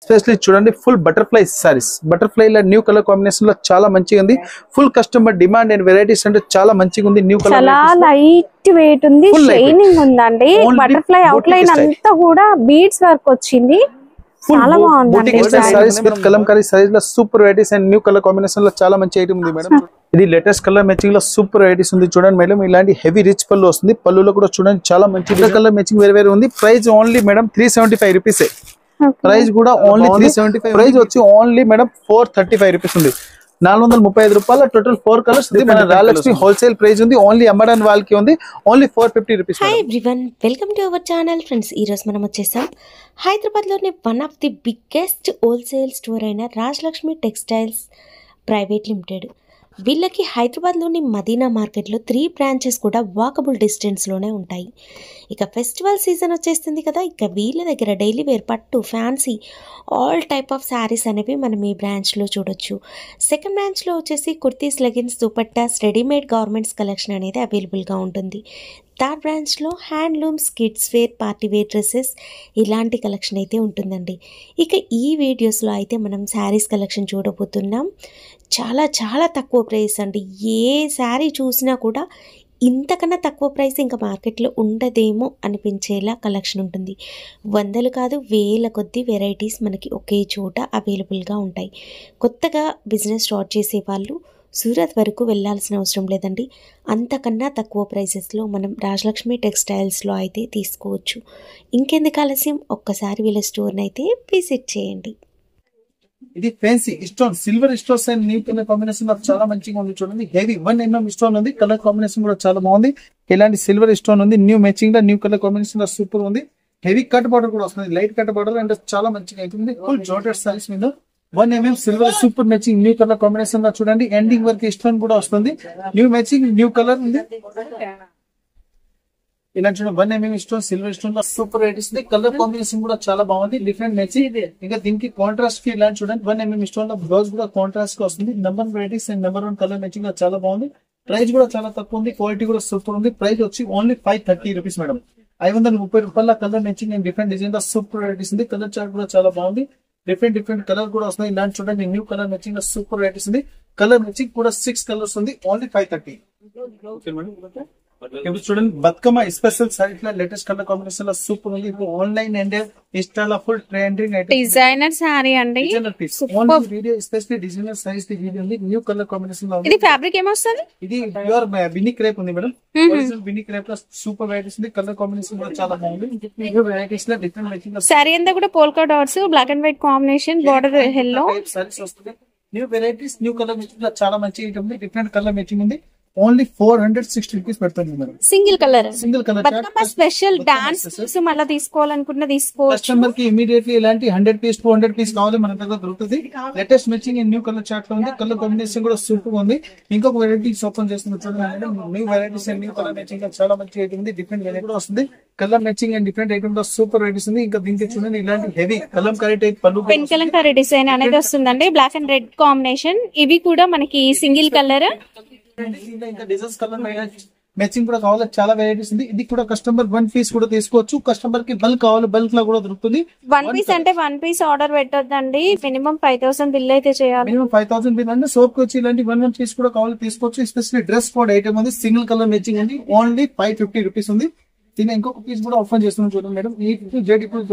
Especially చూడండి full butterfly saris, butterfly లా new colour combination లో చాలా మంచిగా ఉంది. Full customer demand and varieties అంటే చాలా మంచిగా ఉంది. న్యూ కలర్ చాలా లైట్ వెయిట్ ఉంది, షైనింగ్ ఉందండి. బటర్ఫ్లై అవుట్ లైన్ అంతా కూడా బీడ్స్ వర్క్ వచ్చింది, చాలా బాగుందండి. సారీస్ విత్ కలంకారీ సారీస్ లో super varieties and new colour combination లో చాలా మంచి ఐటమ్ ఉంది మేడం. ఇది లేటెస్ట్ కలర్ మ్యాచింగ్ లో సూపర్ వెరైటీస్ ఉంది చూడండి మేడం. ఇలాంటి హెవీ రిచ్ పళ్ళు వస్తుంది, పళ్ళులో కూడా చూడండి చాలా మంచి కలర్ మ్యాచింగ్ వేరే వేరే ఉంది. Price only madam 375 rupees. Price కూడా ఓన్లీ 375. ప్రైస్ వచ్చి ఓన్లీ మేడం 435 రూపీస్ ఉంది. 435 రూపాయల టోటల్ 4 కలర్స్ ఉంది. మన రాయలక్ష్మి హోల్సేల్ ప్రైస్ ఉంది, ఓన్లీ అమ్మడానికి వాళ్ళకి ఉంది, only 450 rupees. Hi everyone, welcome to our channel friends. ఈరోజు మనం వచ్చేసాం హైదరాబాద్లోని one of the biggest wholesale store అయిన రాజలక్ష్మి టెక్స్టైల్స్ ప్రైవేట్ లిమిటెడ్. వీళ్ళకి హైదరాబాద్లోని మదీనా మార్కెట్లో 3 బ్రాంచెస్ కూడా వాకబుల్ డిస్టెన్స్లోనే ఉంటాయి. ఇక ఫెస్టివల్ సీజన్ వచ్చేస్తుంది కదా, ఇక వీళ్ళ దగ్గర డైలీ వేర్, పట్టు, fancy, all type of saris అనేవి మనం ఈ బ్రాంచ్లో చూడొచ్చు. సెకండ్ బ్రాంచ్లో వచ్చేసి kurtis, leggings, dupattas, readymade garments collection అనేది అవైలబుల్గా ఉంటుంది. థర్డ్ బ్రాంచ్లో handlooms, kids wear, party wear dresses ఇలాంటి కలెక్షన్ అయితే ఉంటుందండి. ఇక ఈ వీడియోస్లో అయితే మనం శారీస్ కలెక్షన్ చూడబోతున్నాం. చాలా చాలా తక్కువ ప్రైస్ అండి. ఏ శారీ చూసినా కూడా ఇంతకన్నా తక్కువ ప్రైస్ ఇంకా మార్కెట్లో ఉండదేమో అనిపించేలా కలెక్షన్ ఉంటుంది. వందలు కాదు, వేల కొద్ది వెరైటీస్ మనకి ఒకే చోట అవైలబుల్గా ఉంటాయి. కొత్తగా బిజినెస్ స్టార్ట్ చేసే వాళ్ళు సూరత్ వరకు వెళ్ళాల్సిన అవసరం లేదండి. అంతకన్నా తక్కువ ప్రైసెస్లో మనం రాజలక్ష్మి టెక్స్టైల్స్లో అయితే తీసుకోవచ్చు. ఇంకెందుకు ఆలస్యం, ఒక్కసారి వీళ్ళ స్టోర్ని అయితే విజిట్ చేయండి. ఇది fancy stone, silver stones and new colour combination చాలా మంచిగా ఉంది చూడండి. హెవీ 1 mm స్టోన్ ఉంది, కలర్ కాంబినేషన్ కూడా చాలా బాగుంది. ఇలాంటి సిల్వర్ స్టోన్ ఉంది, న్యూ మ్యాచింగ్ లో న్యూ కలర్ కాంబినేషన్ లో సూపర్ ఉంది. హెవీ కట్ బార్డర్ కూడా వస్తుంది, లైట్ కట్ బార్డర్ అంటే చాలా మంచిగా అవుతుంది. ఫుల్ జార్జెట్ సారీస్ మీద 1 mm silver super matching new colour combination లో చూడండి. ఎండింగ్ వరకు స్టోన్ కూడా వస్తుంది, న్యూ మ్యాచింగ్ న్యూ కలర్ ఉంది. ఇలా చూడండి 1 mm స్టోన్, సిల్వర్ స్టోన్ లో సూపర్ వెరైటీస్ ఉంది. కలర్ కాంబినేషన్ కూడా చాలా బాగుంది, డిఫరెంట్ మ్యాచింగ్. ఇంకా దీనికి కాంట్రాస్ట్ కి ఇలా చూడండి 1 mm స్టోన్ లో బ్లౌజ్ కూడా కాంట్రాస్ట్ గా వస్తుంది. Number varieties and number 1 colour matching చాలా బాగుంది. ప్రైస్ కూడా చాలా తక్కువ ఉంది, క్వాలిటీ కూడా సూపర్ ఉంది. ప్రైస్ వచ్చి ఓన్లీ 530 రూపీస్ మేడం. 530 రూపాయల colour matching and different design లో సూపర్ వెరైటీస్ ఉంది. కలర్ చార్ట్ కూడా చాలా బాగుంది, డిఫరెంట్ కలర్ కూడా వస్తుంది. ఇలాంటి చూడండి new colour matching super varieties ఉంది. కలర్ మ్యాచింగ్ కూడా 6 కలర్స్ ఉంది, ఓన్లీ 530. ఇప్పుడు చూడండి బతుకమ్మ స్పెషల్ సారీస్ లో లేటెస్ట్ కలర్ కాంబినేషన్ లో సూపర్ ఉంది. ఇప్పుడు ఆన్లైన్ అండ్ ఇన్స్టాలో full trending item designer sari అండి. Video specially designer saris video ఉంది, న్యూ కలర్ కాంబినేషన్ లో. ఇది ఫ్యాబ్రిక్ ఏమొస్తుంది? ఇది ప్యూర్ బిన్ని క్రేప్ ఉంది మేడం. ఒరిజినల్ బిన్ని క్రేప్ లో సూపర్ వెరైటీస్ ఉంది. కలర్ కాంబినేషన్ కూడా చాలా బాగుంది. న్యూ వెరైటీస్ లో డిఫరెంట్ మ్యాచింగ్ సారీ అంతా కూడా polka dots, black and white combination, border yellow saris వస్తుంది. New varieties new colour matching లో చాలా మంచి ఐటమ్ ఉంది, డిఫరెంట్ కలర్ మ్యాచింగ్ ఉంది. ఓన్లీ 460 రూపీస్ పెడుతుంది madam. Single colour Bathukamma special dance మళ్ళీ తీసుకోవాలనుకున్న తీసుకోవచ్చు. కస్టమర్ కి ఇమీడియట్లీ ఇలాంటి 100 పీస్ 200 పీస్ కావాలి మన దగ్గర దొరుకుతుంది. Latest matching new colour chart లో ఉంది. కలర్ కాంబినేషన్ కూడా సూపర్ ఉంది. ఇంకొక వెరైటీస్ ఓపెన్ చేస్తున్న చూడండి, new varieties and new colour matching చాలా మంచి ఐటమ్ ఉంది. డిఫరెంట్ వెరైటీ కూడా వస్తుంది. Colour matching and different item లో సూపర్ వెరైటీస్ ఉంది. ఇంకా దీనికి చూడండి ఇలాంటి హెవీ కలంకారీ టైప్ పళ్ళు, పెన్ కలంకారీ డిజైన్ అనేది వస్తుందండి. Black and red combination. ఇవి కూడా మనకి సింగిల్ కలర్. ఇంకా డిజైన్స్ కలర్ మ్యాచింగ్ కూడా కావాలి, చాలా వెరైటీస్ ఉంది. ఇది కూడా కస్టమర్ 1 పీస్ కూడా తీసుకోవచ్చు. కస్టమర్ కి బల్క్ కావాలి, బల్క్ లో కూడా దొరుకుతుంది. 1 పీస్ అంటే 1 పీస్ ఆర్డర్ పెట్టొద్దండి, మినిమం 5000 బిల్ అయితే చేయాలి. మినిమం 5000 బిల్ అంటే సోప్ కి వచ్చి ఇలాంటి 1 పీస్ కూడా కావాలి తీసుకోవచ్చు. ఎస్పెషల్లీ డ్రెస్ కోడ్ ఐటమ్ ఉంది, సింగిల్ కలర్ మ్యాచింగ్ ఉంది, ఓన్లీ 550 రూపీస్ ఉంది. దీని ఇంకొక పీస్ కూడా ఓపెన్ చేస్తున్నాం చూడండి మేడం. ఈ జెడ్ ఇప్పుడు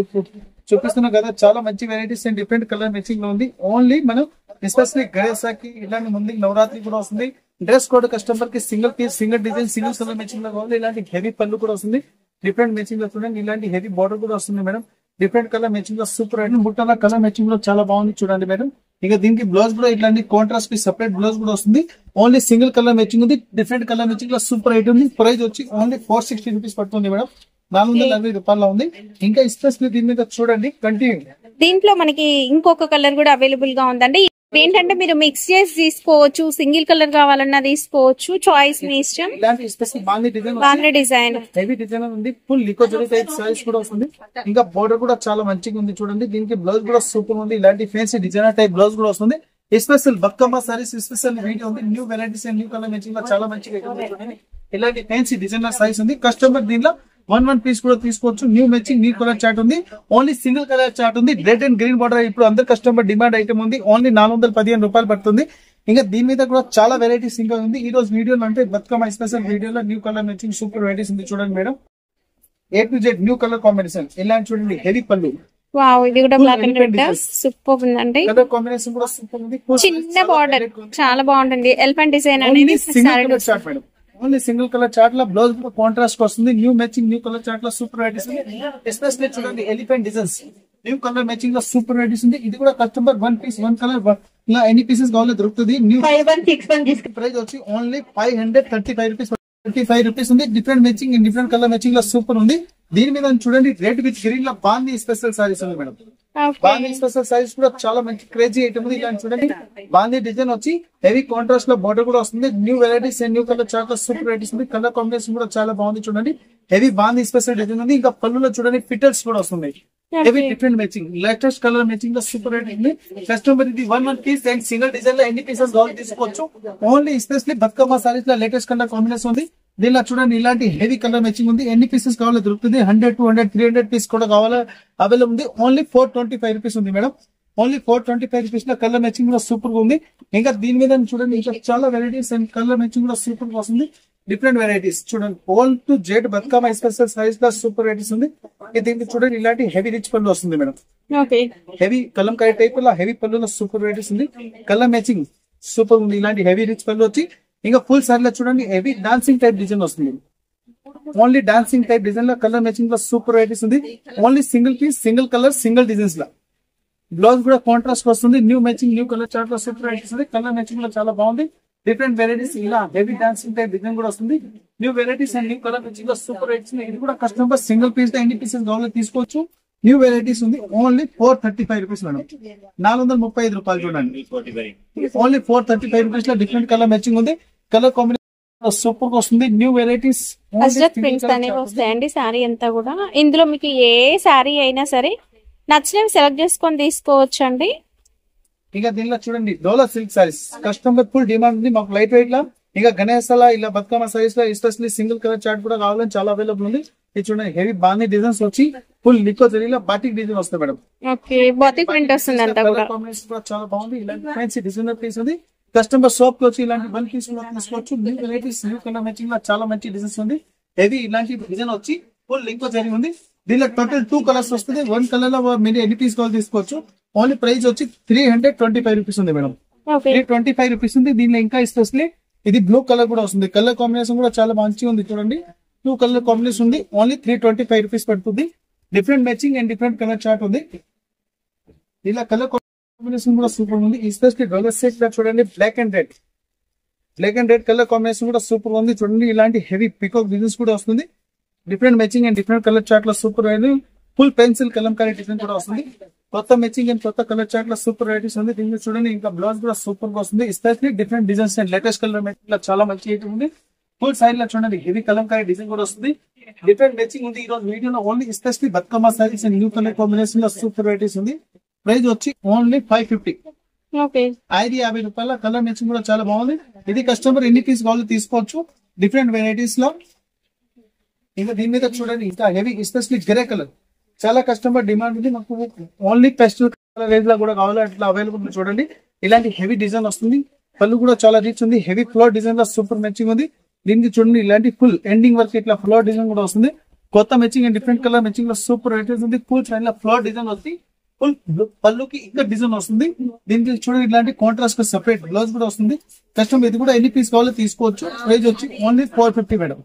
చూపిస్తున్నాం కదా, చాలా మంచి varieties and different colour matching లో ఉంది. ఓన్లీ మనం ఎస్పెషల్లీ గణేశాకి ఇలాంటి ముందు నవరాత్రి కూడా వస్తుంది. డ్రెస్ కోడ్ కస్టమర్ కి single piece, single design, single colour matching లో కావాలి. ఇలాంటి హెవీ పళ్ళు కూడా వస్తుంది, డిఫరెంట్ మ్యాచింగ్ లో చూడండి. ఇలాంటి హెవీ బార్డర్ కూడా వస్తుంది మేడం. డిఫరెంట్ కలర్ మ్యాచింగ్ లో సూపర్ ఐటమ్. బుట్టల కలర్ మ్యాచింగ్ లో చాలా బాగుంది చూడండి మేడం. ఇక దీనికి బ్లౌజ్ కూడా ఇట్లాంటి కాంట్రాస్ట్ కి సెపరేట్ బ్లౌజ్ కూడా వస్తుంది. ఓన్లీ సింగిల్ కలర్ మ్యాచింగ్ ఉంది, డిఫరెంట్ కలర్ మ్యాచింగ్ లో సూపర్ ఐటమ్ ఉంది. ప్రైస్ వచ్చి ఓన్లీ 460 రూపీస్ పడుతుంది మేడం. 460 రూపాయల్లో ఉంది. ఇంకా ఎస్పెషల్లీ దీని మీద చూడండి కంటిన్యూ. దీంట్లో మనకి ఇంకొక కలర్ కూడా అవైలబుల్ గా ఉందండి. ఏంటంటే మీరు మిక్స్ చేసి తీసుకోవచ్చు, సింగిల్ కలర్ కావాలన్నా తీసుకోవచ్చు, చాయిస్ మీ ఇష్టం. ఇలాంటి స్పెషల్ బాంధీ డిజైన్ హెవీ డిజైన్ ఉంది. ఫుల్ లికో జరీ టైప్ సారీస్ కూడా వస్తుంది. ఇంకా బోర్డర్ కూడా చాలా మంచిగా ఉంది చూడండి. దీనికి బ్లౌజ్ కూడా సూపర్ ఉంది. ఇలాంటి ఫ్యాన్సీ డిజైనర్ టైప్ బ్లౌజ్ కూడా వస్తుంది. Special Bathukamma saris special video ఉంది. New varieties and new colour matching చాలా మంచిగా చూడండి. ఇలాంటి ఫ్యాన్సీ డిజైనర్ సారీస్ ఉంది. కస్టమర్ దీనిలో వన్ పీస్ కూడా తీసుకోవచ్చు. New matching new colour chart ఉంది. ఓన్లీ సింగిల్ కలర్ చార్ట్ ఉంది. Red and green border. ఇప్పుడు అందరు కస్టమర్ డిమాండ్ ఐటమ్ ఉంది. ఓన్లీ 415 రూపాయలు పడుతుంది. ఇంకా దీని మీద కూడా చాలా వెరైటీస్ ఇంకా ఉంది. ఈ రోజు వీడియోలో అంటే బతుకమ్మ స్పెషల్ వీడియోలో new colour matching super varieties ఉంది. చూడండి madam, A to Z new colour combination. ఇలాంటి చూడండి హెవీ పళ్ళు. వావ్, ఇది కూడా బ్లాక్ అండ్ రెడ్ సూపర్ ఉందండి. కలర్ కాంబినేషన్ కూడా సూపర్ ఉంది. చిన్న బార్డర్ చాలా బాగుంటుంది. ఎలిఫెంట్ డిజైన్ అనేది ఓన్లీ సింగిల్ కలర్ చార్ట్ లో బ్లౌజ్ కూడా కాంట్రాస్ట్ వస్తుంది. New matching new colour chart లో సూపర్ వెరైటీస్ ఉంది. ఎస్పెషల్లీ చూడండి elephant designs new colour matching లో సూపర్ వెరైటీస్ ఉంది. ఇది కూడా customer one piece one colour ఇలా ఎన్ని పీసెస్ కావాలో దొరుకుతుంది. న్యూ 5161 ప్రైస్ వచ్చి ఓన్లీ 535 రూపీస్. 25 రూపీస్ ఉంది. Different matching different colour matching లో సూపర్ ఉంది. దీని మీద చూడండి రెడ్ విత్ గ్రీన్ లో బాందీ స్పెషల్ సారీస్ ఉంది మేడం. బాందీ స్పెషల్ సారీస్ కూడా చాలా మంచి క్రేజీ ఐటమ్ ఉంది. ఇలాంటి చూడండి బాందీ డిజైన్ వచ్చి హెవీ కాంట్రాస్ట్ లో బార్డర్ కూడా వస్తుంది. New varieties and new colour చాలా సూపర్ వెరైటీస్ ఉంది. కలర్ కాంబినేషన్ కూడా చాలా బాగుంది. చూడండి హెవీ బాందీ స్పెషల్ డిజైన్ ఉంది. ఇంకా పళ్ళులో చూడండి ఫిటర్స్ కూడా వస్తుంది. Heavy different matching latest colour matching లో సూపర్ రేట్ ఉంది. కస్టమర్ ఇది one piece and single design లో ఎన్ని పీసెస్ కావాలి తీసుకోవచ్చు. ఓన్లీ ఎస్పెషల్లీ బతుకమ్మ సారీస్ లో లేటెస్ట్ కలర్ కాంబినేషన్ ఉంది. దీనిలో చూడండి ఇలాంటి హెవీ కలర్ మ్యాచింగ్ ఉంది. ఎన్ని పీసెస్ కావాలో దొరుకుతుంది. 100, 200, 300 పీస్ కూడా కావాలో అవైలబుల్ ఉంది. ఓన్లీ 425 రూపీస్ ఉంది మేడం. ఓన్లీ 425 రూపీస్ లో కలర్ మ్యాచింగ్ కూడా సూపర్ గా ఉంది. ఇంకా దీని మీద చూడండి ఇంకా చాలా వెరైటీస్ అండ్ కలర్ మ్యాచింగ్ కూడా సూపర్ గా వస్తుంది. డిఫరెంట్ వెరైటీస్ చూడండి all to Z Bathukamma special size లో సూపర్ వెరైటీస్ ఉంది. దీనికి చూడండి ఇలాంటి హెవీ రిచ్ పళ్ళు వస్తుంది మేడం. హెవీ కలంకాయ టైప్ లో హెవీ పళ్ళులో సూపర్ వెరైటీస్ ఉంది. కలర్ మ్యాచింగ్ సూపర్ ఉంది. ఇలాంటి హెవీ రిచ్ పళ్ళు వచ్చి ఇంకా ఫుల్ సారీలో చూడండి హెవీ డాన్సింగ్ టైప్ డిజైన్ వస్తుంది. ఓన్లీ డాన్సింగ్ టైప్ డిజైన్ లో కలర్ మ్యాచింగ్ లో సూపర్ వెరైటీస్ ఉంది. Only single piece single colour single designs లో బ్లౌజ్ కూడా కాంట్రాస్ట్ వస్తుంది. New matching new colour chart లో సూపర్ వెరైటీస్ ఉంది. కలర్ మ్యాచింగ్ లో చాలా బాగుంది. డిఫరెంట్ వెరైటీస్ ఇలా హెవీ డాన్సింగ్ టైప్ డిజైన్ కూడా వస్తుంది. New varieties and new colour matching లో సూపర్ వెరైటీస్. ఇది కూడా కస్టమర్ సింగిల్ పీస్ లో ఎన్ని పీసెస్ కావాలో తీసుకోవచ్చు. న్యూ వెరైటీస్ ఉంది. Only 435 rupees madam. 435 రూపాయలు చూడండి. ఓన్లీ 435 రూపీస్ లో డిఫరెంట్ కలర్ మ్యాచింగ్ ఉంది. కలర్ కాంబినేషన్ సూపర్ గా వస్తుంది. న్యూ వెరైటీస్ అజ్రత్ ప్రింట్స్ అనేవి వస్తాయండి. సారీ అంతా కూడా ఇందులో మీకు ఏ సారీ అయినా సరే నచ్చినవి సెలెక్ట్ చేసుకొని తీసుకోవచ్చు అండి. ఇంకా దీనిలో చూడండి dola silk saris customer full demand ఉంది. మాకు లైట్ వెయిట్ లా ఇంకా గణేశాల ఇలా బతుకమ్మ సారీస్ లో ఎస్పెషల్లీ సింగిల్ కలర్ చార్ట్ కూడా కావాలని చాలా అవైలబుల్ ఉంది. ఇది చూడండి హెవీ బాందీ డిజైన్స్ వచ్చి ఫుల్ లికో జరీలో బాటిక్ డిజైన్ వస్తుంది మేడం. బాటిక్ ప్రింట్ వస్తుంది అంతా కూడా. కాంబినేషన్ కూడా చాలా బాగుంది. ఇలాంటి ఫ్యాన్సీ డిజైనర్ పీస్ ఉంది. కస్టమర్ షాప్ కి వచ్చి ఇలాంటి వన్ పీస్ తీసుకోవచ్చు. New varieties new colour matching లో చాలా మంచి డిజైన్స్ ఉంది. హెవీ ఇలాంటి డిజైన్ వచ్చి ఫుల్ లింక్ జరీ ఉంది. దీనిలో టోటల్ 2 కలర్స్ వస్తుంది. 1 కలర్ లో మీరు ఎన్ని పీస్ కావాలి తీసుకోవచ్చు. ఓన్లీ ప్రైస్ వచ్చి 325 రూపీస్ ఉంది మేడం. 325 రూపీస్ ఉంది. దీనిలో ఇంకా ఎస్పెషల్లీ ఇది బ్లూ కలర్ కూడా వస్తుంది. కలర్ కాంబినేషన్ కూడా చాలా మంచిగా ఉంది. చూడండి 2 కలర్ కాంబినేషన్ ఉంది. ఓన్లీ 325 రూపీస్ పడుతుంది. Different matching and different colour chart ఉంది. ఇలా కలర్ కాంబినేషన్ కూడా సూపర్ ఉంది. ఎస్పెషల్లీ డోలర్ సెట్ లో చూడండి black and red colour combination కూడా సూపర్ ఉంది. చూడండి ఇలాంటి హెవీ పికాక్ డిజైన్స్ కూడా వస్తుంది. Different matching and different colour chart లో super full pencil kalamkari design కూడా వస్తుంది. కొత్త మ్యాచింగ్ అండ్ కొత్త కలర్ చార్ట్ లో సూపర్ వెరైటీస్ ఉంది. దీనికి చూడండి ఇంకా బ్లౌజ్ కూడా సూపర్ గా వస్తుంది. Especially different designs and latest colour matching లో చాలా మంచి ఐటమ్ ఉంది. ఫుల్ సైడ్ లో చూడండి హెవీ కలంకారీ డిజైన్ కూడా వస్తుంది. డిఫరెంట్ మ్యాచింగ్ ఉంది. ఈ రోజు వీడియోలో only especially Bathukamma saris and new colour combination లో సూపర్ వెరైటీస్ ఉంది. ప్రైస్ వచ్చి ఓన్లీ 550. 550 రూపాయల. కలర్ మ్యాచింగ్ కూడా చాలా బాగుంది. ఇది కస్టమర్ ఎన్ని పీస్ కావాలో తీసుకోవచ్చు. డిఫరెంట్ వెరైటీస్ లో ఇంకా దీని మీద చూడండి ఇంకా హెవీ ఎస్పెషల్లీ గ్రే కలర్ చాలా కస్టమర్ డిమాండ్ ఉంది. మాకు ఓన్లీ పెస్టల్ కలర్ రేంజ్ లో కూడా కావాలి అట్లా అవైలబుల్. చూడండి ఇలాంటి హెవీ డిజైన్ వస్తుంది. పళ్ళు కూడా చాలా రిచ్ ఉంది. హెవీ ఫ్లోర్ డిజైన్ లో సూపర్ మ్యాచింగ్ ఉంది. దీనికి చూడండి ఇలాంటి ఫుల్ ఎండింగ్ వర్క్ ఇట్లా ఫ్లోర్ డిజైన్ కూడా వస్తుంది. కొత్త matching and different colour matching లో సూపర్ వెరైటీస్ ఉంది. ఫుల్ సైడ్ లో ఫ్లోర్ డిజైన్ వస్తుంది. ఫుల్ పళ్ళుకి ఇంకా డిజైన్ వస్తుంది. దీనికి చూడండి ఇలాంటి కాంట్రాస్ట్ సెపరేట్ బ్లౌజ్ కూడా వస్తుంది. కస్టమర్ ఇది కూడా ఎన్ని పీస్ కావాలో తీసుకోవచ్చు. ప్రైస్ వచ్చి ఓన్లీ 450 మేడం.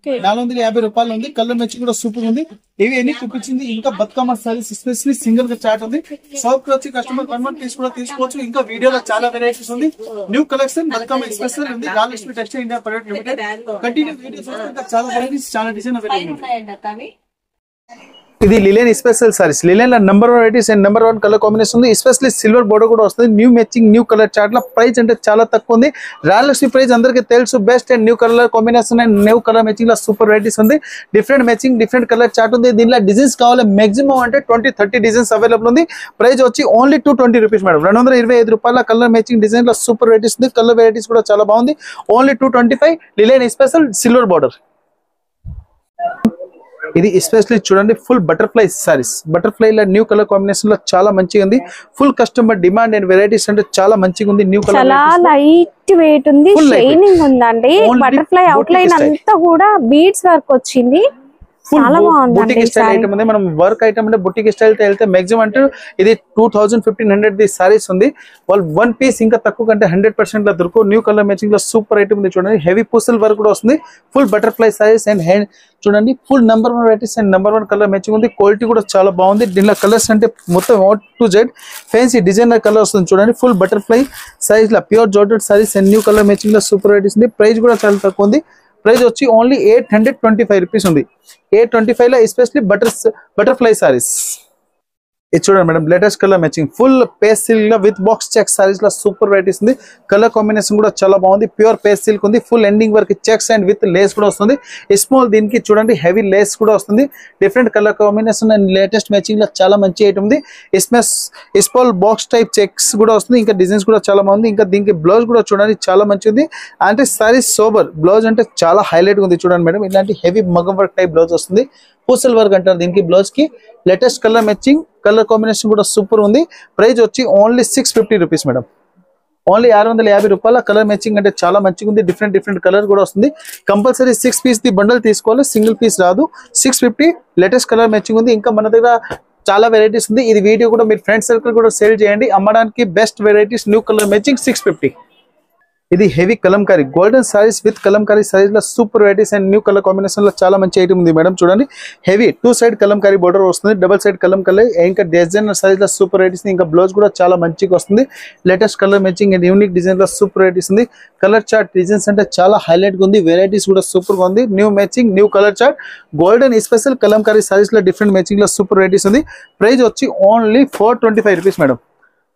450 రూపాయలు ఉంది. కలర్ మ్యాచింగ్ కూడా సూపర్ ఉంది. ఇవి ఎన్ని చూపించింది. ఇంకా బతుకమ్మ సారీస్ ఎస్పెషల్లీ సింగిల్ గా చార్ట్ ఉంది. షాప్ కి వచ్చి కస్టమర్ 1 పీస్ కూడా తీసుకోవచ్చు. ఇంకా వీడియోలో చాలా వెరైటీస్ ఉంది. న్యూ కలెక్షన్ బతుకమ్మ స్పెషల్ ఉంది. Rajalakshmi textile India private limited. Continue videos చాలా వెరైటీస్ చాలా డిజైన్ అవైలబుల్. ఇది లిలెన్ స్పెషల్ సారీస్. లిలెన్ లో number 1 varieties and number 1 colour combination ఉంది. ఎస్పెషల్లీ సిల్వర్ బోర్డర్ కూడా వస్తుంది. New matching new colour chart లో ప్రైస్ అంటే చాలా తక్కువ ఉంది. రాయలక్ష్మి ప్రైస్ అందరికీ తెలుసు. Best and new colour combination and new colour matching లో సూపర్ వెరైటీస్ ఉంది. Different matching different colour chart ఉంది. దీనిలో డిజైన్స్ కావాలి మాక్సిమం అంటే 20-30 డిజైన్స్ అవైలబుల్ ఉంది. ప్రైస్ వచ్చి ఓన్లీ 220 రూపీస్ మేడం. 225 రూపాయల కలర్ మ్యాచింగ్ డిజైన్ లో సూపర్ వెరైటీస్ ఉంది. కలర్ వెరైటీస్ కూడా చాలా బాగుంది. Only 225. Linen special silver border. ఇది ఎస్పెషల్లీ చూడండి ఫుల్ బటర్ఫ్లై సారీస్, బటర్ఫ్లై లో న్యూ కలర్ కాంబినేషన్ లో చాలా మంచిగా ఉంది. Full customer demand and varieties అంటే చాలా మంచిగా ఉంది. న్యూ కలర్ చాలా లైట్ వెయిట్ ఉంది, షైనింగ్ ఉందండి. బటర్ఫ్లై అవుట్ లైన్ అంతా కూడా బీడ్స్ వర్క్ వచ్చింది. చాలా బాగుంది. బుటిక్ స్టైల్ ఐటమ్ ఉంది. మనం వర్క్ ఐటమ్ అంటే బుటిక్ స్టైల్ తో వెళ్తే మాక్సిమం అంటే ఇది 2000-1500 ది సారీస్ ఉంది. వాళ్ళు వన్ పీస్ ఇంకా తక్కువ కంటే 100% లో దొరుకు. న్యూ కలర్ మ్యాచింగ్ లో సూపర్ ఐటమ్ ఉంది చూడండి. హెవీ పూసల్ వర్క్ కూడా వస్తుంది. Full butterfly saris and hand చూడండి. Full number 1 varieties and number 1 colour matching ఉంది. క్వాలిటీ కూడా చాలా బాగుంది. దీనిలో కలర్స్ అంటే మొత్తం A to Z fancy designer colour వస్తుంది చూడండి. Full butterfly saris law pure georgette saris and new colour matching లో సూపర్ వెరైటీస్ ఉంది. ప్రైస్ కూడా చాలా తక్కువ ఉంది. ప్రైస్ వచ్చి ఓన్లీ 825 రూపీస్ ఉంది. 825 లో ఎస్పెషల్లీ బటర్ఫ్లై సారీస్. ఇది చూడండి madam, latest colour matching full paste silk లో విత్ బాక్స్ చెక్ సారీస్ లో సూపర్ వెరైటీస్ ఉంది. కలర్ కాంబినేషన్ కూడా చాలా బాగుంది. ప్యూర్ పేస్ట్ సిల్క్ ఉంది. Full ending work checks and with lace కూడా వస్తుంది. స్మాల్ దీనికి చూడండి హెవీ లేస్ కూడా వస్తుంది. Different colour combination and latest matching లో చాలా మంచి ఐటమ్ ఉంది. స్మాల్ బాక్స్ టైప్ చెక్స్ కూడా వస్తుంది. ఇంకా డిజైన్స్ కూడా చాలా బాగుంది. ఇంకా దీనికి బ్లౌజ్ కూడా చూడండి చాలా మంచిది. అంటే సారీస్ సోబర్ బ్లౌజ్ అంటే చాలా హైలైట్ ఉంది చూడండి మేడం. ఇలాంటి హెవీ మగం వర్క్ టైప్ బ్లౌజ్ వస్తుంది. పూసల్ వర్క్ అంటారు దీనికి బ్లౌజ్ కి. Latest colour matching colour combination కూడా సూపర్ ఉంది. ప్రైస్ వచ్చి ఓన్లీ 650 రూపీస్ మేడం. ఓన్లీ 650 రూపాయల. కలర్ మ్యాచింగ్ అంటే చాలా మంచిగా ఉంది. డిఫరెంట్ కలర్ కూడా వస్తుంది. కంపల్సరీ 6 పీస్ ది బండల్ తీసుకోవాలి, సింగిల్ పీస్ రాదు. 650 లేటెస్ట్ కలర్ మ్యాచింగ్ ఉంది. ఇంకా మన దగ్గర చాలా వెరైటీస్ ఉంది. ఇది వీడియో కూడా మీరు ఫ్రెండ్ సర్కిల్ కూడా సేల్ చేయండి. అమ్మడానికి best varieties new colour matching 650. ఇది heavy kalamkari golden saris with kalamkari saris లో super varieties and new colour combination లో చాలా మంచి ఐటమ్ ఉంది మేడం. చూడండి హెవీ 2 సైడ్ కలంకారీ బోర్డర్ వస్తుంది. డబుల్ సైడ్ కలంకారీ ఇంకా డిజైనర్ సారీస్ లో సూపర్ వెరైటీస్. ఇంకా బ్లౌజ్ కూడా చాలా మంచిగా వస్తుంది. Latest colour matching and unique design లో సూపర్ వెరైటీస్ ఉంది. కలర్ చార్ట్ డిజైన్స్ అంటే చాలా హైలైట్ గా ఉంది. వెరైటీస్ కూడా సూపర్ గా ఉంది. New matching new colour chart golden special Kalamkari saris లో డిఫరెంట్ మ్యాచింగ్ లో సూపర్ వెరైటీస్ ఉంది. ప్రైస్ వచ్చి ఓన్లీ 425 రూపీస్ మేడం.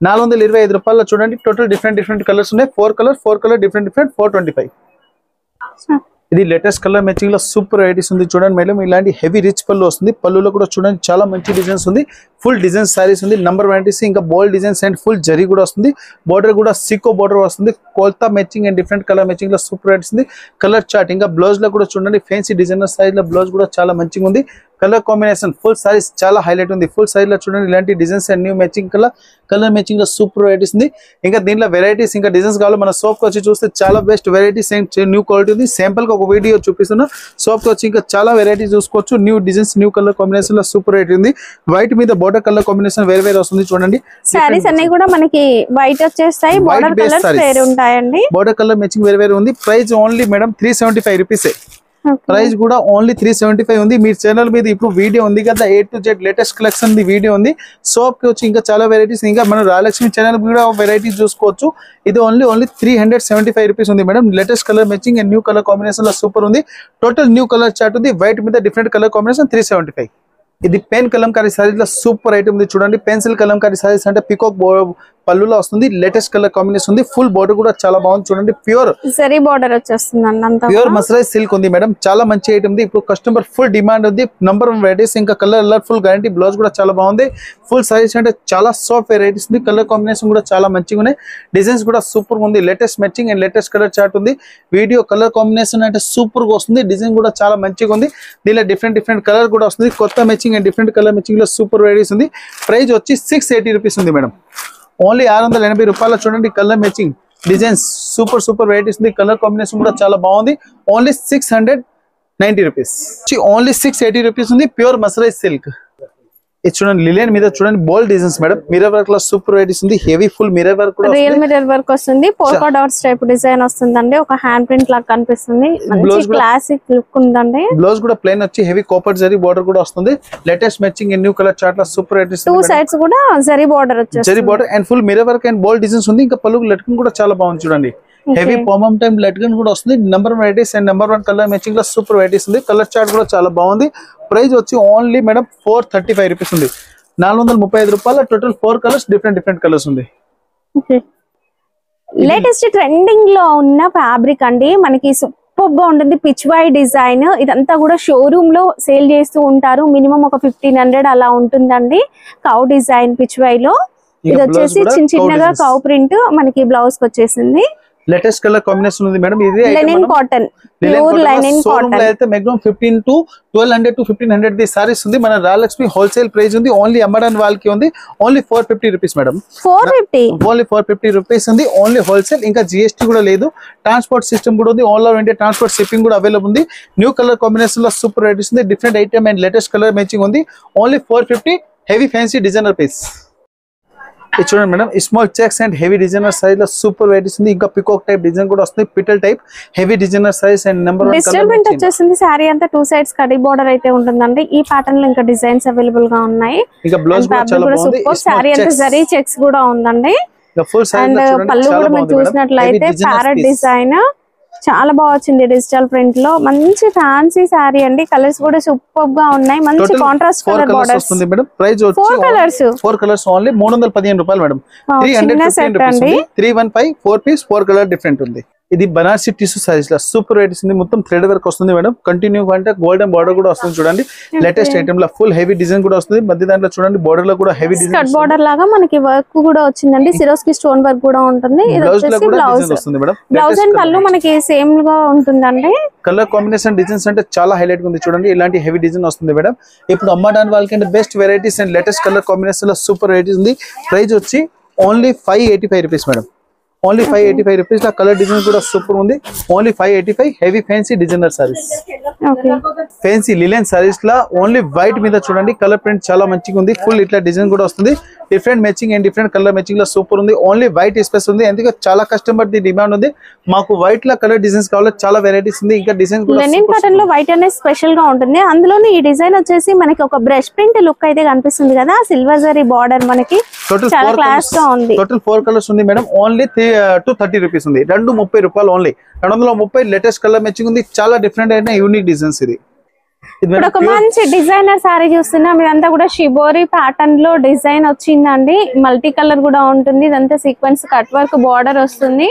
425 రూపాయలు చూడండి. టోటల్ డిఫరెంట్ కలర్స్ ఉన్నాయి. 4 కలర్ డిఫరెంట్ 425. ఇది లేటెస్ట్ కలర్ మ్యాచింగ్ లో సూపర్ వెరైటీస్ ఉంది చూడండి మేడం. ఇలాంటి హెవీ రిచ్ పళ్ళు వస్తుంది. పళ్ళులో కూడా చూడండి చాలా మంచి డిజైన్స్ ఉంది. ఫుల్ డిజైన్ సారీస్ ఉంది. నంబర్ వెరైటీస్ ఇంకా bold designs and full zari కూడా వస్తుంది. బోర్డర్ కూడా సికో బోర్డర్ వస్తుంది. కోల్తా matching and different colour matching లో సూపర్ వెరైటీస్ ఉంది. కలర్ చార్ట్ ఇంకా బ్లౌజ్ లో కూడా చూడండి ఫ్యాన్సీ డిజైనర్ సైజ్ లో బ్లౌజ్ కూడా చాలా మంచిగా ఉంది. కలర్ కాంబినేషన్ ఫుల్ సారీస్ చాలా హైలైట్ ఉంది. ఫుల్ సైజ్ లో చూడండి ఇలాంటి designs and new matching colour matching లో సూపర్ వెరైటీస్ ఉంది. ఇంకా దీంట్లో వెరైటీస్ ఇంకా డిజైన్స్ కావాలి మన షాప్ కి వచ్చి చూస్తే చాలా best varieties and new quality ఉంది. శాంపుల్ గా ఒక వీడియో చూపిస్తున్నా. షాప్ కి వచ్చి ఇంకా చాలా వెరైటీస్ చూసుకోవచ్చు. New designs new colour combination లో సూపర్ వెరైటీ ఉంది. వైట్ మీద బోర్డర్ కలర్ కాంబినేషన్ వేరే వస్తుంది చూడండి. సారీస్ అన్ని కూడా మనకి వైట్ వచ్చేస్తాయి. బోర్డర్ కలర్స్ వేరే ఉంటాయండి. బోర్డర్ కలర్ మ్యాచింగ్ వేరే ఉంది. Price only madam 375 rupees. Price కూడా ఓన్లీ 375 ఉంది. మీ ఛానల్ మీద ఇప్పుడు వీడియో ఉంది కదా A to Z latest collection the video ఉంది. షాప్ కి వచ్చి ఇంకా చాలా వెరైటీస్ ఇంకా మన రాయలక్ష్మి ఛానల్ కూడా వెరైటీస్ చూసుకోవచ్చు. ఇది ఓన్లీ 375 రూపీస్ ఉంది madam. Latest colour matching and new colour combination లో సూపర్ ఉంది. టోటల్ న్యూ కలర్ చార్ట్ ఉంది. వైట్ మీద డిఫరెంట్ కలర్ కాంబినేషన్ 375. ఇది పెన్ కలంకారీ సారీస్ లో సూపర్ ఐటమ్ ఉంది చూడండి. పెన్సిల్ కలంకారీ సారీస్ అంటే పికాక్ పళ్ళులో వస్తుంది. లేటెస్ట్ కలర్ కాంబినేషన్ ఉంది. ఫుల్ బోర్డర్ కూడా చాలా బాగుంది చూడండి. ప్యూర్ జరీ బోర్డర్ వచ్చేస్తుంది. ప్యూర్ మసరైజ్ సిల్క్ ఉంది మేడం. చాలా మంచి ఐటమ్ ఉంది. ఇప్పుడు కస్టమర్ ఫుల్ డిమాండ్ ఉంది. నంబర్ 1 వెరైటీస్ ఇంకా కలర్ ఫుల్ గ్యారంటీ. బ్లౌజ్ కూడా చాలా బాగుంది. ఫుల్ సారీస్ అంటే చాలా సాఫ్ట్ వెరైటీస్ ఉంది. కలర్ కాంబినేషన్ కూడా చాలా మంచిగా ఉన్నాయి. డిజైన్స్ కూడా సూపర్ ఉంది. Latest matching and latest colour chart ఉంది. వీడియో కలర్ కాంబినేషన్ అంటే సూపర్ గా వస్తుంది. డిజైన్ కూడా చాలా మంచిగా ఉంది. దీనిలో డిఫరెంట్ కలర్ కూడా వస్తుంది. కొత్త matching and different colour matching లో సూపర్ వెరైటీస్ ఉంది. ప్రైస్ వచ్చి 680 రూపీస్ ఉంది మేడం. ఓన్లీ 680 రూపాయలు చూడండి. Colour matching designs super varieties ఉంది. కలర్ కాంబినేషన్ కూడా చాలా బాగుంది. Only 690 rupees. ఓన్లీ 680 రూపీస్ ఉంది. Pure mercerise silk. ఇది చూడండి లిలియన్ మీద చూడండి బోల్డ్ డిజైన్స్ మేడం. మిర్రర్ వర్క్ లో సూపర్ వెరైటీస్ ఉంది. హెవీ ఫుల్ మిర్రర్ వర్క్ కూడా రియల్ మిర్రర్ వర్క్ వస్తుంది. పోల్కా డాట్స్ టైప్ డిజైన్ వస్తుందండి. ఒక హ్యాండ్ ప్రింట్ లాగా కనిపిస్తుంది. మంచి క్లాసిక్ లుక్ ఉందండి. బ్లౌజ్ కూడా ప్లెయిన్ వచ్చి హెవీ కాపర్ జరీ బోర్డర్ కూడా వస్తుంది. Latest matching new colour chart లో సూపర్ వెరైటీస్. 2 సైడ్స్ కూడా జరీ బోర్డర్ వచ్చేస్తుంది. Zari border and full mirror work and bold designs ఉంది. ఇంకా పళ్ళు లట్కన్ కూడా చాలా బాగుంది చూడండి. హెవీ పామమ్ టైం లట్కన్ కూడా వస్తుంది. Number 1 varieties and number 1 colour matching లో సూపర్ వెరైటీస్ ఉంది. కలర్ చార్ట్ కూడా చాలా బాగుంది. ప్రైస్ వచ్చి ఓన్లీ మేడం 435 రూపీస్ ఉంది. 435 రూపాయల. టోటల్ 4 కలర్స్ డిఫరెంట్ కలర్స్ ఉంది. లేటెస్ట్ ట్రెండింగ్ లో ఉన్న ఫ్యాబ్రిక్ అండి. మనకి సూపర్ గా ఉంటుంది. పిచ్ వై డిజైన్. ఇదంతా కూడా షోరూమ్ లో సేల్ చేస్తూ ఉంటారు. మినిమం ఒక 1500 అలా ఉంటుందండి. కౌ డిజైన్ పిచ్ వై లో. ఇది వచ్చేసి చిన్నగా కౌ ప్రింట్ మనకి బ్లౌజ్ వచ్చేసింది. లేటెస్ట్ కలర్ కాంబినేషన్ ఉంది మేడం. ఇది linen cotton, pure linen cotton అయితే maximum 15 to 1200 to 1500 the saris ఉంది. మన రాజలక్ష్మి హోల్సేల్ ప్రైస్ ఉంది. ఓన్లీ అమ్మడానికి వాళ్ళకి ఉంది only 450 rupees madam. 450 only 450 rupees ఉంది. ఓన్లీ హోల్సేల్, ఇంకా జిఎస్టీ కూడా లేదు. ట్రాన్స్పోర్ట్ సిస్టమ్ కూడా ఉంది. All over India transport shipping కూడా అవైలబుల్ ఉంది. న్యూ కలర్ కాంబినేషన్ లో సూపర్ వెరైటీస్ ఉంది. Different item and latest colour matching ఉంది. Only 450 heavy fancy designer piece. ఇది చూడండి madam, small checks and heavy designer size లో సూపర్ వెరైటీస్ ఉంది. ఇంకా పికాక్ టైప్ డిజైన్ కూడా వస్తుంది, petal type heavy designer size and number 1 digital print వచ్చేసింది. సారీ అంతా 2 sides కడి బోర్డర్ అయితే ఉంటుందండి. ఈ ప్యాటర్న్ లో ఇంకా డిజైన్స్ అవైలబుల్ గా ఉన్నాయి. ఇంకా బ్లౌజ్ కూడా చాలా బాగుంది. సారీ అంతా జరీ చెక్స్ కూడా ఉందండి. అండ్ పళ్ళు కూడా మీరు చూసినట్లయితే ప్యారెట్ డిజైన్ చాలా బాగా వచ్చింది. డిజిటల్ ప్రింట్ లో మంచి ఫ్యాన్సీ సారీ అండి. కలర్స్ కూడా సూపర్ గా ఉన్నాయి. మంచి కాంట్రాస్ట్ కలర్ బోర్డర్స్ వస్తుంది మేడం. ప్రైస్ వచ్చి 4 కలర్స్ ఓన్లీ 315 రూపాయలు మేడం. 315 రూపీస్ ఉంది. 315 4 పీస్ 4 కలర్ డిఫరెంట్ ఉంది. ఇది బనారసి టిష్యూ సారీస్ లో సూపర్ వెరైటీస్ ఉంది. మొత్తం థ్రెడ్ వర్క్ వస్తుంది మేడం. కంటిన్యూ అంటే గోల్డెన్ బార్డర్ కూడా వస్తుంది చూడండి. లేటెస్ట్ ఐటమ్ లో ఫుల్ హెవీ డిజైన్ కూడా వస్తుంది. మధ్య దాంట్లో చూడండి బార్డర్ లో కూడా హెవీ డిజైన్, కట్ బార్డర్ లాగా మనకి వర్క్ కూడా వచ్చిందండి. సిరోస్ కి స్టోన్ వర్క్ కూడా ఉంటుంది. ఇది వచ్చేసి బ్లౌజ్ వస్తుంది మేడం. బ్లౌజ్ అండ్ పళ్ళు మనకి సేమ్ గా ఉంటుందండి. కలర్ కాంబినేషన్ డిజైన్స్ అంటే చాలా హైలైట్ ఉంది చూడండి. ఇలాంటి హెవీ డిజైన్ వస్తుంది మేడం. ఇప్పుడు అమ్మడానికి వాళ్ళకంటే best varieties and latest colour combination లో సూపర్ వెరైటీస్ ఉంది. ప్రైస్ వచ్చి only 585 rupees madam. Only 585 rupees లో కలర్ డిజైన్ కూడా సూపర్ ఉంది. Only 585 heavy fancy designer saris. Fancy linen saris లా ఓన్లీ వైట్ మీద చూడండి కలర్ ప్రింట్ చాలా మంచిగా ఉంది. ఫుల్ ఇట్లా డిజైన్ కూడా వస్తుంది. Different matching and different colour matching లో సూపర్ ఉంది. ఓన్లీ వైట్ స్పేస్ ఉంది. ఎందుకంటే చాలా కస్టమర్ ది డిమాండ్ ఉంది. మాకు వైట్ లా కలర్ డిజైన్స్ కావాలి. చాలా వెరైటీస్ ఉంది. ఇంకా డిజైన్ కూడా లెనిన్ కాటన్ లో వైట్ అనేది స్పెషల్ గా ఉంటుంది. అందులోనే ఈ డిజైన్ వచ్చేసి మనకి ఒక బ్రష్ ప్రింట్ లుక్ అయితే కనిపిస్తుంది కదా. సిల్వర్ జరీ బార్డర్ మనకి చాలా క్లాస్ గా ఉంది. టోటల్ 4 కలర్స్ ఉంది మేడం. ఓన్లీ 230 రూపీస్ ఉంది. 230 రూపాయలు ఓన్లీ. 230 లేటెస్ట్ కలర్ మ్యాచింగ్ ఉంది. చాలా డిఫరెంట్ అయిన యూనిక్ డిజైన్స్. ఇది ఇప్పుడు ఒక మంచి డిజైనర్ సారీ చూస్తున్నాం. ఇదంతా కూడా షిబోరి ప్యాటర్న్ లో డిజైన్ వచ్చిందండి. మల్టీ కలర్ కూడా ఉంటుంది. ఇదంతా సీక్వెన్స్ కట్ వర్క్ బార్డర్ వస్తుంది.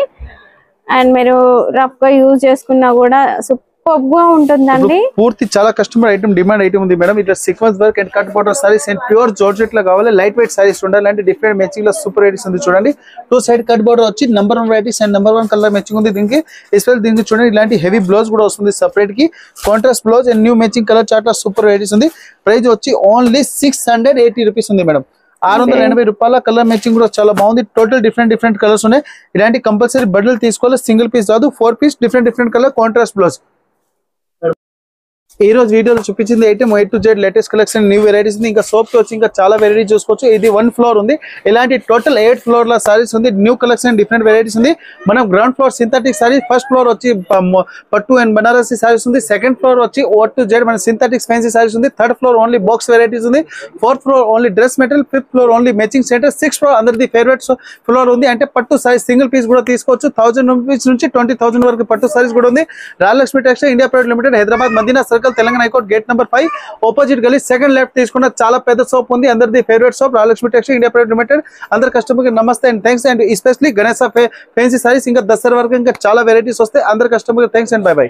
అండ్ మీరు రఫ్ గా యూజ్ చేసుకున్నా కూడా సూపర్ గా ఉంటుందండి. పూర్తి చాలా కస్టమర్ ఐటమ్ డిమాండ్ ఐటమ్ ఉంది మేడం. ఇట్లా sequence work and cut border saris and pure georgette లో కావాలి. లైట్ వెయిట్ సారీస్ ఉండాలి. అంటే డిఫరెంట్ మ్యాచింగ్ లో సూపర్ వెరైటీస్ ఉంది చూడండి. 2 సైడ్ కట్ బార్డర్ వచ్చి number 1 varieties and number 1 colour matching ఉంది. దీనికి ఎస్పెషల్ దీనికి చూడండి ఇలాంటి హెవీ బ్లౌజ్ కూడా వస్తుంది సెపరేట్ కి. Contrast blouse and new matching colour chart లో సూపర్ వెరైటీస్ ఉంది. ప్రైస్ వచ్చి ఓన్లీ 680 రూపీస్ ఉంది మేడం. 680 రూపాయల కలర్ మ్యాచింగ్ కూడా చాలా బాగుంది. టోటల్ డిఫరెంట్ కలర్స్ ఉన్నాయి. ఇలాంటి కంపల్సరీ బడ్డలు తీసుకోవాలి. సింగిల్ పీస్ కాదు, 4 piece different colour contrast blouse. ఈ రోజు వీడియోలో చూపించింది item A to Z latest collection new varieties ఉంది. ఇంకా సోప్ కి వచ్చి ఇంకా చాలా వెరైటీస్ చూసుకోవచ్చు. ఇది 1 ఫ్లోర్ ఉంది. ఇలాంటి టోటల్ 8 ఫ్లోర్ ల సారీస్ ఉంది. న్యూ కలెక్షన్ డిఫరెంట్ వెరైటీస్ ఉంది. మనం ground floor synthetic saris, first floor వచ్చి పట్టు అండ్ బనారసి సారీస్ ఉంది. సెకండ్ ఫ్లోర్ వచ్చి A to Z మన సింథటిక్ ఫ్యాన్సీ సారీస్ ఉంది. Third floor only box varieties ఉంది. Fourth floor only dress material. Fifth floor only matching centre. Sixth floor అందరిది ఫేవరెట్ ఫ్లోర్ ఉంది. అంటే పట్టు సారీస్ సింగిల్ పీస్ కూడా తీసుకోవచ్చు. 1000 రూపీస్ నుంచి 20,000 వరకు పట్టు సారీస్ కూడా ఉంది. Rajalakshmi textile India private limited, Hyderabad Madina circle, Telangana high court, gate number 5, opposite గలీ, సెకండ్ లెఫ్ట్ తీసుకున్న చాలా పెద్ద షాప్ ఉంది. అందరిది favourite shop Rajalakshmi textile India private limited. అందరి కస్టమర్ కి నమస్తే and thanks. And especially Ganesha fancy saris ఇంకా దసరా వరకు ఇంకా చాలా వెరైటీస్ వస్తాయి. అందరి కస్టమర్ కి థ్యాంక్స్ అండ్ బై బై.